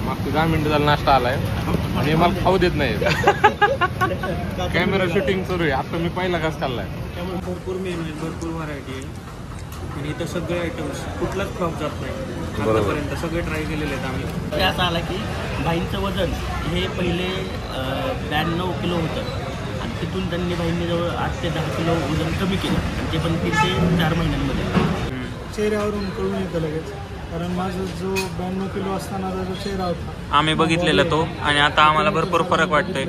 मागचे 10 मिनिटं झाला नाश्ता आलाय आणि मला खाऊ देत नाही. कॅमेरा शूटिंग सुरू आहे. आता मी पहिला घास खाल्लाय. त्यामुळे भरपूर मेनू आहे, भरपूर व्हरायटी आहे आणि इथं सगळे आयटम्स कुठलाच फ्लॉप जात नाही. आतापर्यंत सगळे ट्राय केलेले आहेत आम्ही. असं आला की भाईंचं वजन हे पहिले 92 किलो होतं आणि तिथून त्यांनी भाईंनी जवळ 8 ते 10 किलो वजन कमी केलं आणि ते पण 3 ते 4 महिन्यांमध्ये. चेहऱ्यावरून कळून येतं लगेच, कारण माझा जो 92 किलो असतानाचा जो चेहरा होता आम्ही बघितलेला तो आणि आता आम्हाला भरपूर फरक वाटतोय.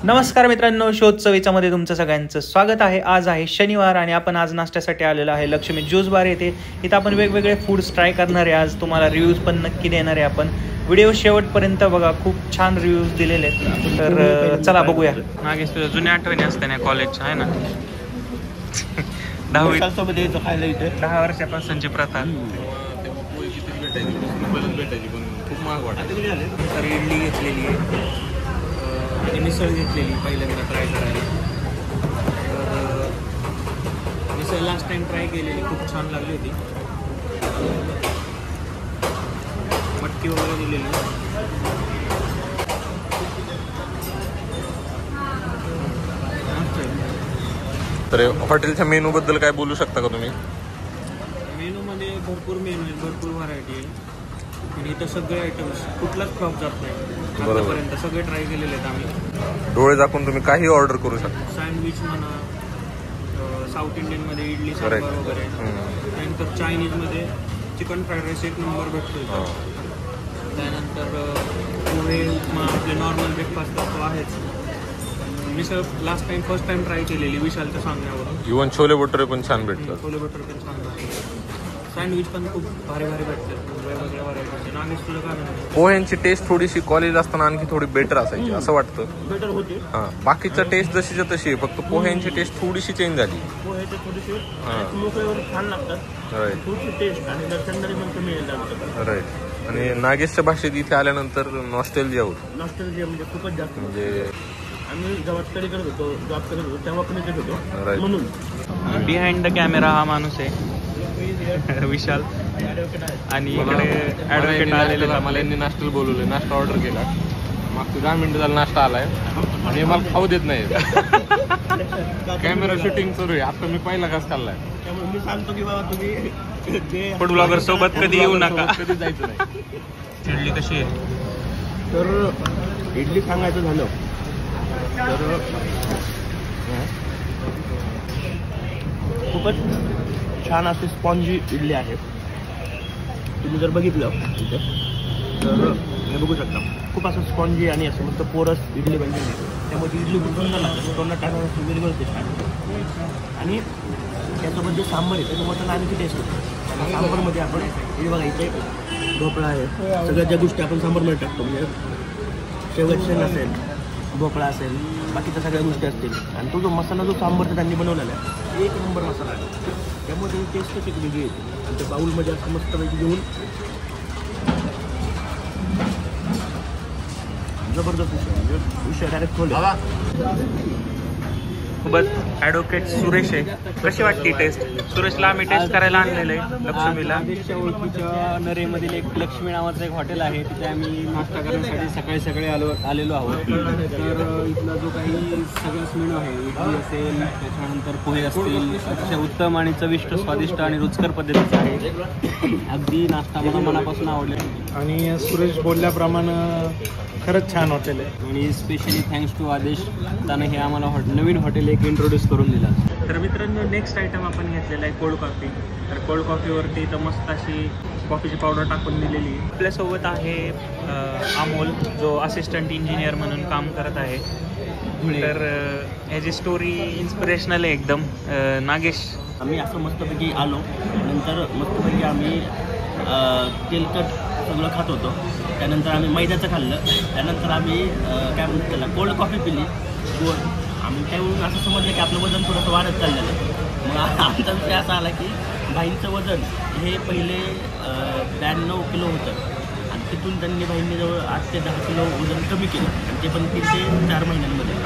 नमस्कार मित्रांनो, शोध चवीचामध्ये तुमचं सगळ्यांचं स्वागत आहे. आज आहे शनिवार आणि आपण आज नाश्त्यासाठी आलेलो आहे लक्ष्मी ज्यूस बार येथे. इथं आपण वेगवेगळे फूड्स ट्राय करणार आहे. आज तुम्हाला रिव्ह्यूज पण नक्की देणार आहे आपण. व्हिडिओ शेवटपर्यंत बघा, खूप छान रिव्ह्यूज दिलेले आहेत. तर चला बघूया. नागेश तुझ्या जुन्या आठवणी असते ना कॉलेजच्या, आहे ना? 10 वर्षापासूनची प्रथा. भेटायची पण खूप महाग वाटत. तर इडली घेतलेली आहे आणि मिसळ घेतलेली पहिल्यांदा ट्राय करायला. तर मिसळ लास्ट टाइम ट्राय केलेली, खूप छान लागली होती. मटकी वगैरे दिलेली. तर हॉटेलच्या मेनू बद्दल काय बोलू शकता का तुम्ही? मेनूमध्ये भरपूर मेनू आहे, भरपूर व्हरायटी आहे आणि इथं सगळे आयटम्स कुठलाच फ्लॉप जात नाही. आतापर्यंत सगळे ट्राय केलेले आहेत आम्ही. डोळे झाकून तुम्ही काही ऑर्डर करू शकता. सँडविच म्हणा, साऊथ इंडियनमध्ये इडली सांबार वगैरे, त्यानंतर चायनीजमध्ये चिकन फ्राईड राईस 1 नंबर भेटतो. त्यानंतर पोहे उपमा आपले नॉर्मल ब्रेकफास्ट तो आहेच. Misal last time first time try केलेली विशालच्या सांगण्यावरून. इव्हन छोले भटुरे पण छान भेटतात. छोले भटुरे पण छान भेटतात. सँडविच पण खूप भारी भारी भेटतात, वेगवेगळ्या व्हरायटीचे. नागेश तुला काय म्हणतात? पोह्यांची टेस्ट थोडीशी कॉलेज असताना आणखी थोडी बेटर असायची असं वाटतं. बेटर होते. हां, बाकीच्या टेस्ट जशीच्या तशी आहे, फक्त पोह्यांची टेस्ट थोडीशी चेंज झाली. पोह्याचे थोडेसे मोकळेवर छान लागतात. राईट थोडीशी टेस्ट आणि दर्शनदारी पण कमी लागतं. राईट. आणि नागेशच्या भाषेत इथे आल्यानंतर नॉस्टॅल्जिया होतो. नॉस्टॅल्जिया म्हणजे खूपच जास्त. म्हणजे आम्ही जेव्हा स्टडी करत होतो, जॉब करत होतो, तेव्हा पण येत होतो. राईट. म्हणून बिहाइंड द कॅमेरा हा माणूस आहे विशाल आणि इकडे ॲडव्होकेट आलेले. मला यांनी नाश्त्याला बोलवलं, नाश्ता ऑर्डर केला. मागचे 10 मिनिटं झाला नाश्ता आलाय आणि मला खाऊ देत नाही. कॅमेरा शूटिंग सुरू आहे. आता मी पहिला घास खाल्लाय. त्यामुळे मी सांगतो की बाबा तुम्ही फूड ब्लॉगर सोबत कधी येऊ नका. कधी जायचं नाही. इडली कशी आहे? तर इडली सांगायचं झालं तर खूपच छान अशी स्पॉन्जी इडली आहे. तुम्ही जर बघितलं तिथे तर हे बघू शकता, खूप असं स्पॉन्जी आणि असं मस्त पोरस इडली बनलेली आहे. त्यामुळे इडली खूप सुंदर लागते. तोंडात टाकण्यासाठी वेगळी होते छान. आणि त्यासोबत जे सांबार आहे त्याच्यामुळे त्याला आणखी टेस्ट होतो. आणि सांबारमध्ये आपण हे बघा, इथे भोपळा आहे, सगळ्या ज्या गोष्टी आपण सांबारमध्ये टाकतो, म्हणजे शेवगाची शेंग असेल, भोपळा असेल, बाकीच्या सगळ्या गोष्टी असतील. आणि तो जो मसाला जो सांबारचा त्यांनी बनवलेला आहे 1 नंबर मसाला आहे. त्यामुळे त्याची टेस्टच एक वेगळी येते. आणि त्या बाऊलमध्ये असं मस्तपैकी घेऊन जबरदस्त विषय डायरेक्ट खोल. सोबत ॲडव्होकेट सुरेश आहे. कशी वाटते टेस्ट? सुरेशला आम्ही टेस्ट करायला आणलेलं आहे लक्ष्मीला. नागेशच्या ओळखीच्या नरेमधील एक लक्ष्मी नावाचं एक हॉटेल आहे. तिथे आम्ही नाश्ता करण्यासाठी सकाळी आलेलो आहोत. तर इथला जो काही सगळ्याच मेनू आहे, इडली असेल, त्याच्यानंतर पोहे असतील, अतिशय उत्तम आणि चविष्ट, स्वादिष्ट आणि रुचकर पद्धतीचं आहे. अगदी नाश्ता मला मनापासून आवडले. आणि सुरेश बोलल्याप्रमाणे खरंच छान हॉटेल आहे. आणि स्पेशली थँक्स टू आदेश, त्यानं हे आम्हाला नवीन हॉटेल एक इंट्रोड्यूस करून दिलं. तर मित्रांनो, नेक्स्ट आयटम आपण घेतलेला आहे कोल्ड कॉफी. तर कोल्ड कॉफीवरती इथं मस्त अशी कॉफीची पावडर टाकून दिलेली आहे. आपल्यासोबत आहे अमोल, जो असिस्टंट इंजिनियर म्हणून काम करत आहे. तर ह्याची स्टोरी इन्स्पिरेशनल आहे एकदम. नागेश, आम्ही असं मस्तपैकी आलो, नंतर मस्तपैकी आम्ही तेलकट सगळं खात होतो. त्यानंतर आम्ही मैद्याचं खाल्लं. त्यानंतर आम्ही काय म्हणतो त्याला कोल्ड कॉफी पिली गोड. आम्ही त्यावरून असं समजलं की आपलं वजन थोडंसं वाढत चाललेलं आहे. मग आमचा विषय असा आला की भाईंचं वजन हे पहिले 92 किलो होतं आणि तिथून त्यांनी भाईंनी जवळ 8 ते 10 किलो वजन कमी केलं आणि ते पण 3 ते 4 महिन्यांमध्ये.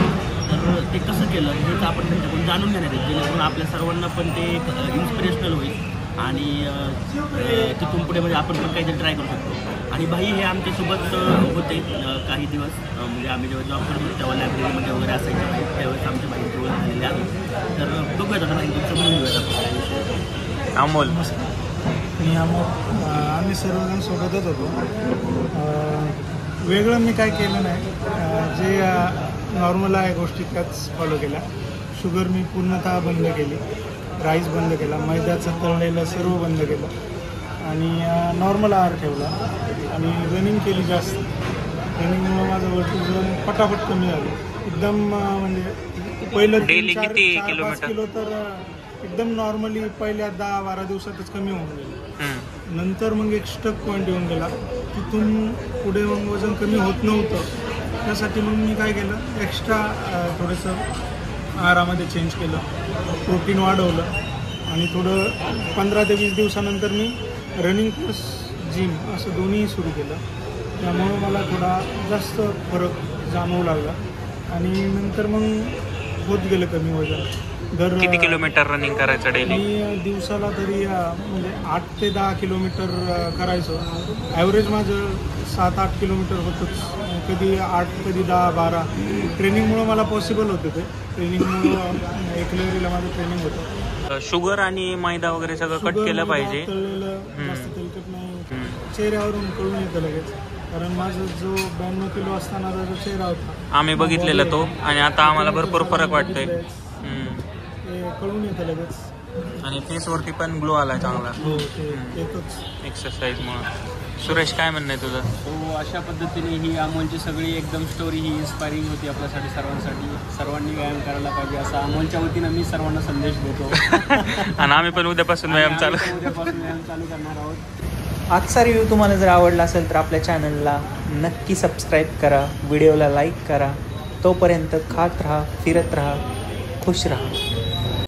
तर ते कसं केलं हेच आपण त्यांच्याकडून जाणून घेणार आहे, जेणेकरून आपल्या सर्वांना पण ते इन्स्पिरेशनल होईल आणि तिथून पुढे म्हणजे आपण पण काहीतरी ट्राय करू शकतो. आणि भाई हे आमच्यासोबत होते काही दिवस, म्हणजे आम्ही जेव्हा जॉब करतो तेव्हा लायब्ररीमध्ये वगैरे असायचे भाई, त्यावेळेस आमच्या भाई ओळख झालेले आहे. तर बघूयात आता भाई तुमचं बोलून घेऊयात आपण. अमोल, मी आम्ही सर्वजण सोबतच होतो. वेगळं मी काय केलं नाही, जे नॉर्मल आहे गोष्टी त्याच फॉलो केल्या. शुगर मी पूर्णतः बंद केली, राईस बंद केला, मैद्याचं तळलेलं सर्व बंद केलं आणि नॉर्मल आहार ठेवला आणि रनिंग केली जास्त. रनिंगमुळं माझं वजन पटापट कमी झालं एकदम. म्हणजे पहिलं Daily किती 4-5 किलोमीटर? किलो तर एकदम नॉर्मली पहिल्या 10-12 दिवसातच कमी होऊन गेलं. नंतर मग एक स्टक पॉईंट येऊन गेला, तिथून पुढे मग वजन कमी होत नव्हतं. त्यासाठी मग मी काय केलं, एक्स्ट्रा थोडंसं आहारामध्ये चेंज केलं, प्रोटीन वाढवलं आणि थोडं 15 ते 20 दिवसानंतर मी रनिंग प्लस जिम असं दोन्ही सुरू केलं. त्यामुळं मला थोडा जास्त फरक जाणवू लागला आणि नंतर मग होत गेलं कमी वजन. किती किलोमीटर रनिंग करायचं डेली? मी दिवसाला तरी म्हणजे 8 ते 10 किलोमीटर करायचो. ॲव्हरेज माझं 7-8 किलोमीटर होतंच, कधी 8, कधी 10-12. ट्रेनिंगमुळं मला पॉसिबल होतं ते. ट्रेनिंगमुळं एकलेवरीला माझं ट्रेनिंग होतं. शुगर आणि मैदा वगैरे सगळं कट केलं पाहिजे. तळलेलं जास्त तेलकट नाही. चेहऱ्यावरून कळून येतं लगेच, कारण माझा जो 92 किलो असतानाचा जो चेहरा होता आम्ही बघितलेला तो, आणि आता आम्हाला भरपूर फरक वाटतोय. ते कळून येतं लगेच. आणि फेसवरती पण ग्लो आला चांगला हो, ते येतोच. एक्सरसाइजमुळे. सुरेश, काय म्हणणं आहे तुझं? सो अशा पद्धतीने ही अमोलची सगळी एकदम स्टोरी ही इन्स्पायरिंग होती आपल्यासाठी सर्वांसाठी. सर्वांनी व्यायाम करायला पाहिजे असा अमोलच्या वतीनं मी सर्वांना संदेश देतो. आणि आम्ही पण उद्यापासून व्यायाम चालू करणार आहोत. आजचा रिव्ह्यू तुम्हाला जर आवडला असेल तर आपल्या चॅनलला नक्की सबस्क्राईब करा, व्हिडिओला लाईक करा. तोपर्यंत खात राहा, फिरत राहा, खुश राहा.